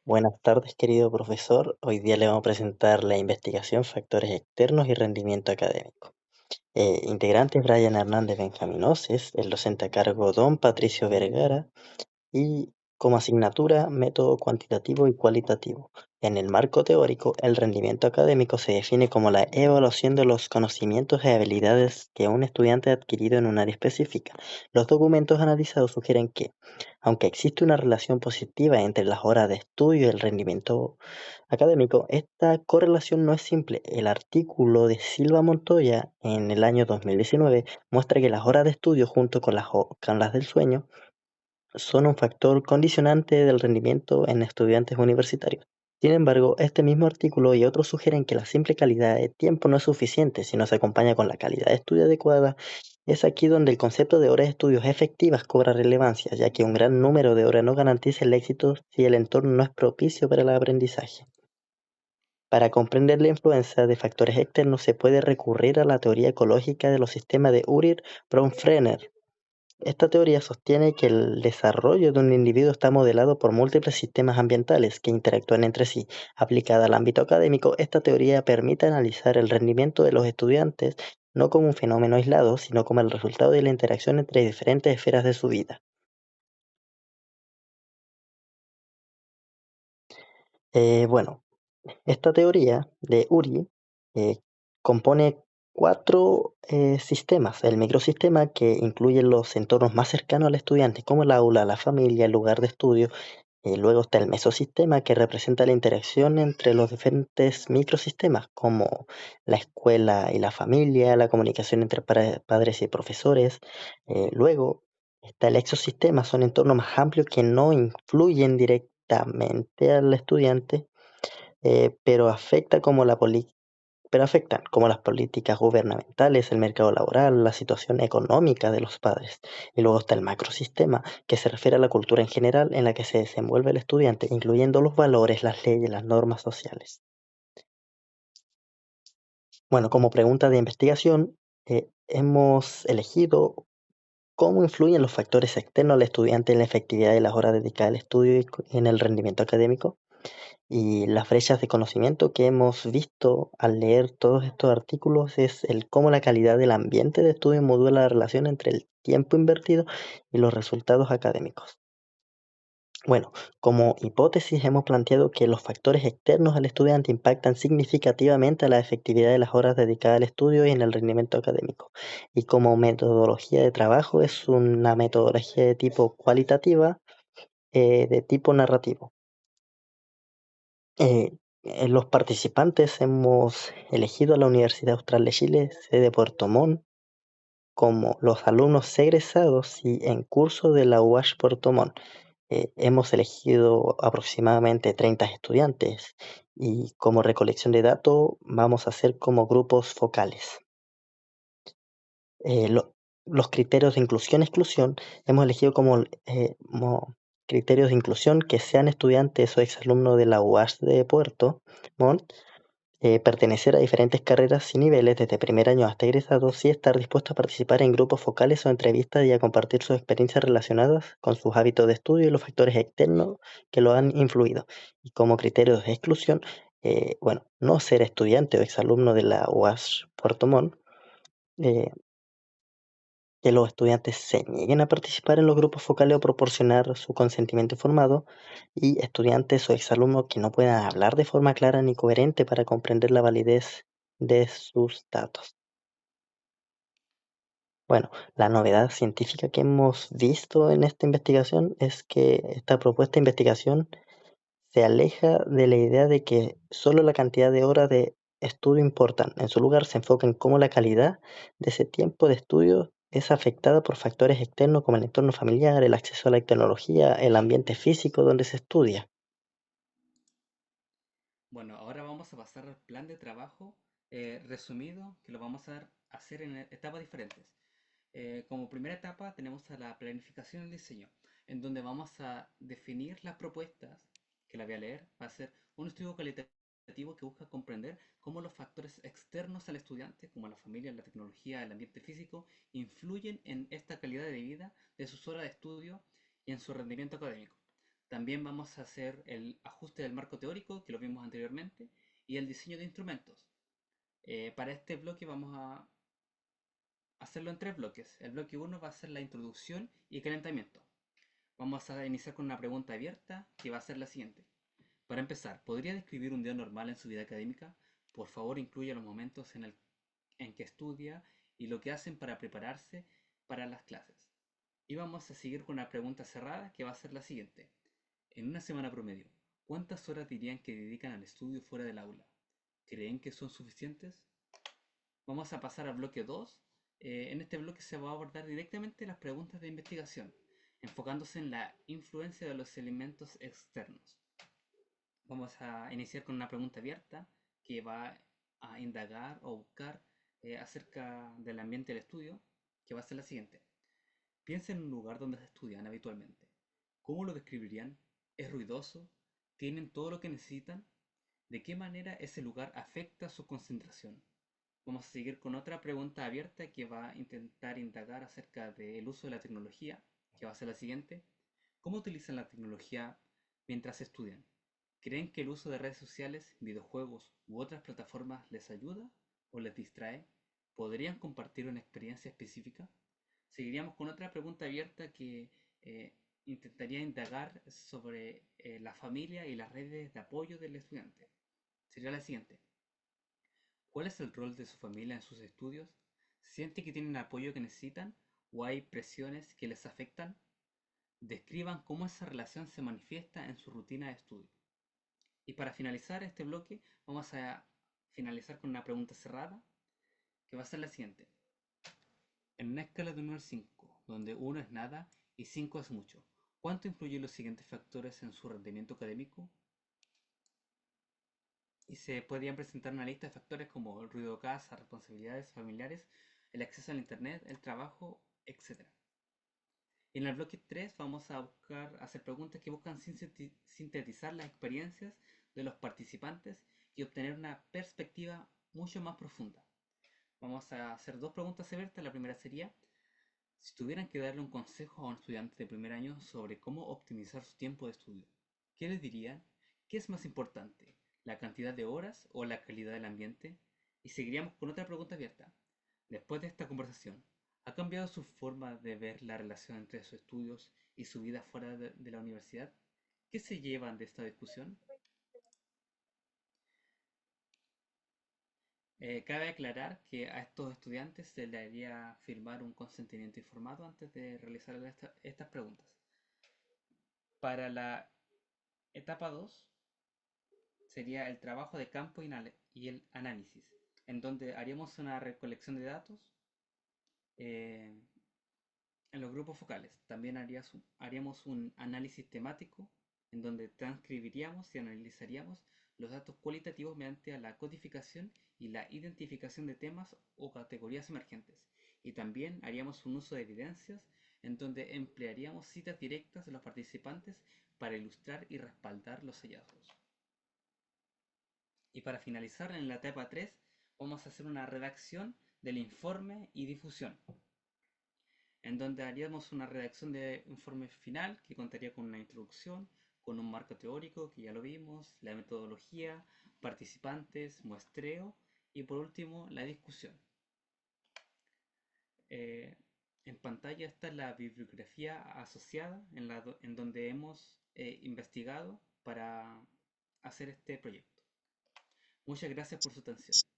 Buenas tardes, querido profesor. Hoy día le vamos a presentar la investigación Factores externos y rendimiento académico. Integrantes Brian Hernández Benjaminoses, el docente a cargo Don Patricio Vergara y como asignatura método cuantitativo y cualitativo. En el marco teórico, el rendimiento académico se define como la evaluación de los conocimientos y habilidades que un estudiante ha adquirido en un área específica. Los documentos analizados sugieren que, aunque existe una relación positiva entre las horas de estudio y el rendimiento académico, esta correlación no es simple. El artículo de Silva Montoya en el año 2019 muestra que las horas de estudio junto con las del sueño son un factor condicionante del rendimiento en estudiantes universitarios. Sin embargo, este mismo artículo y otros sugieren que la simple calidad de tiempo no es suficiente si no se acompaña con la calidad de estudio adecuada. Es aquí donde el concepto de horas de estudios efectivas cobra relevancia, ya que un gran número de horas no garantiza el éxito si el entorno no es propicio para el aprendizaje. Para comprender la influencia de factores externos se puede recurrir a la teoría ecológica de los sistemas de Urir-Bronfenbrenner. Esta teoría sostiene que el desarrollo de un individuo está modelado por múltiples sistemas ambientales que interactúan entre sí. Aplicada al ámbito académico, esta teoría permite analizar el rendimiento de los estudiantes no como un fenómeno aislado, sino como el resultado de la interacción entre diferentes esferas de su vida. Bueno, esta teoría de Uri eh, compone cuatro sistemas. El microsistema, que incluye los entornos más cercanos al estudiante, como el aula, la familia, el lugar de estudio. Luego está el mesosistema, que representa la interacción entre los diferentes microsistemas, como la escuela y la familia, la comunicación entre padres y profesores. Luego está el exosistema, son entornos más amplios que no influyen directamente al estudiante, pero afectan como las políticas gubernamentales, el mercado laboral, la situación económica de los padres. Y luego está el macrosistema, que se refiere a la cultura en general en la que se desenvuelve el estudiante, incluyendo los valores, las leyes, las normas sociales. Bueno, como pregunta de investigación, hemos elegido cómo influyen los factores externos al estudiante en la efectividad de las horas dedicadas al estudio y en el rendimiento académico. Y las brechas de conocimiento que hemos visto al leer todos estos artículos es el cómo la calidad del ambiente de estudio modula la relación entre el tiempo invertido y los resultados académicos. Bueno, como hipótesis hemos planteado que los factores externos al estudiante impactan significativamente a la efectividad de las horas dedicadas al estudio y en el rendimiento académico. Y como metodología de trabajo es una metodología de tipo cualitativa, de tipo narrativo. Los participantes hemos elegido a la Universidad Austral de Chile, sede Puerto Montt, como los alumnos egresados y en curso de la UASH Puerto Montt. Hemos elegido aproximadamente 30 estudiantes y como recolección de datos vamos a hacer como grupos focales. Los criterios de inclusión-exclusión hemos elegido como criterios de inclusión que sean estudiantes o exalumnos de la UAS de Puerto Montt, pertenecer a diferentes carreras y niveles desde primer año hasta egresados y estar dispuesto a participar en grupos focales o entrevistas y a compartir sus experiencias relacionadas con sus hábitos de estudio y los factores externos que lo han influido. Y como criterios de exclusión, bueno, no ser estudiante o exalumno de la UAS Puerto Montt, eh, que los estudiantes se nieguen a participar en los grupos focales o proporcionar su consentimiento informado, y estudiantes o exalumnos que no puedan hablar de forma clara ni coherente para comprender la validez de sus datos. Bueno, la novedad científica que hemos visto en esta investigación es que esta propuesta de investigación se aleja de la idea de que solo la cantidad de horas de estudio importan. En su lugar, se enfoca en cómo la calidad de ese tiempo de estudio es afectada por factores externos como el entorno familiar, el acceso a la tecnología, el ambiente físico donde se estudia. Bueno, ahora vamos a pasar al plan de trabajo resumido que lo vamos a hacer en etapas diferentes. Como primera etapa tenemos a la planificación y diseño, en donde vamos a definir las propuestas, que la voy a leer, va a ser un estudio cualitativo que busca comprender cómo los factores externos al estudiante, como la familia, la tecnología, el ambiente físico, influyen en esta calidad de vida de sus horas de estudio y en su rendimiento académico. También vamos a hacer el ajuste del marco teórico, que lo vimos anteriormente, y el diseño de instrumentos. Para este bloque vamos a hacerlo en tres bloques. El bloque uno va a ser la introducción y calentamiento. Vamos a iniciar con una pregunta abierta que va a ser la siguiente. Para empezar, ¿podría describir un día normal en su vida académica? Por favor, incluya los momentos en que estudia y lo que hacen para prepararse para las clases. Y vamos a seguir con una pregunta cerrada que va a ser la siguiente. En una semana promedio, ¿cuántas horas dirían que dedican al estudio fuera del aula? ¿Creen que son suficientes? Vamos a pasar al bloque 2. En este bloque se va a abordar directamente las preguntas de investigación, enfocándose en la influencia de los elementos externos. Vamos a iniciar con una pregunta abierta que va a indagar o buscar acerca del ambiente del estudio, que va a ser la siguiente. Piensa en un lugar donde estudian habitualmente. ¿Cómo lo describirían? ¿Es ruidoso? ¿Tienen todo lo que necesitan? ¿De qué manera ese lugar afecta su concentración? Vamos a seguir con otra pregunta abierta que va a intentar indagar acerca del uso de la tecnología, que va a ser la siguiente. ¿Cómo utilizan la tecnología mientras estudian? ¿Creen que el uso de redes sociales, videojuegos u otras plataformas les ayuda o les distrae? ¿Podrían compartir una experiencia específica? Seguiríamos con otra pregunta abierta que eh, intentaría indagar sobre la familia y las redes de apoyo del estudiante. Sería la siguiente. ¿Cuál es el rol de su familia en sus estudios? ¿Siente que tienen el apoyo que necesitan o hay presiones que les afectan? Describan cómo esa relación se manifiesta en su rutina de estudio. Y para finalizar este bloque, vamos a finalizar con una pregunta cerrada, que va a ser la siguiente. En una escala de 1 al 5, donde 1 es nada y 5 es mucho, ¿cuánto influyen los siguientes factores en su rendimiento académico? Y se podrían presentar una lista de factores como el ruido de casa, responsabilidades familiares, el acceso al internet, el trabajo, etc. Y en el bloque 3 vamos a buscar hacer preguntas que buscan sintetizar las experiencias de los participantes y obtener una perspectiva mucho más profunda. Vamos a hacer dos preguntas abiertas. La primera sería, si tuvieran que darle un consejo a un estudiante de primer año sobre cómo optimizar su tiempo de estudio, ¿qué les dirían? ¿Qué es más importante, la cantidad de horas o la calidad del ambiente? Y seguiríamos con otra pregunta abierta. Después de esta conversación, ¿ha cambiado su forma de ver la relación entre sus estudios y su vida fuera de la universidad? ¿Qué se llevan de esta discusión? Cabe aclarar que a estos estudiantes se les haría firmar un consentimiento informado antes de realizar estas preguntas. Para la etapa 2 sería el trabajo de campo y el análisis, en donde haríamos una recolección de datos eh, en los grupos focales. También haríamos un análisis temático en donde transcribiríamos y analizaríamos los datos cualitativos mediante la codificación y la identificación de temas o categorías emergentes. Y también haríamos un uso de evidencias en donde emplearíamos citas directas de los participantes para ilustrar y respaldar los hallazgos. Y para finalizar, en la etapa 3 vamos a hacer una redacción del informe y difusión, en donde haríamos una redacción de informe final que contaría con una introducción, con un marco teórico, que ya lo vimos, la metodología, participantes, muestreo y por último la discusión. Eh, en pantalla está la bibliografía asociada en donde hemos investigado para hacer este proyecto. Muchas gracias por su atención.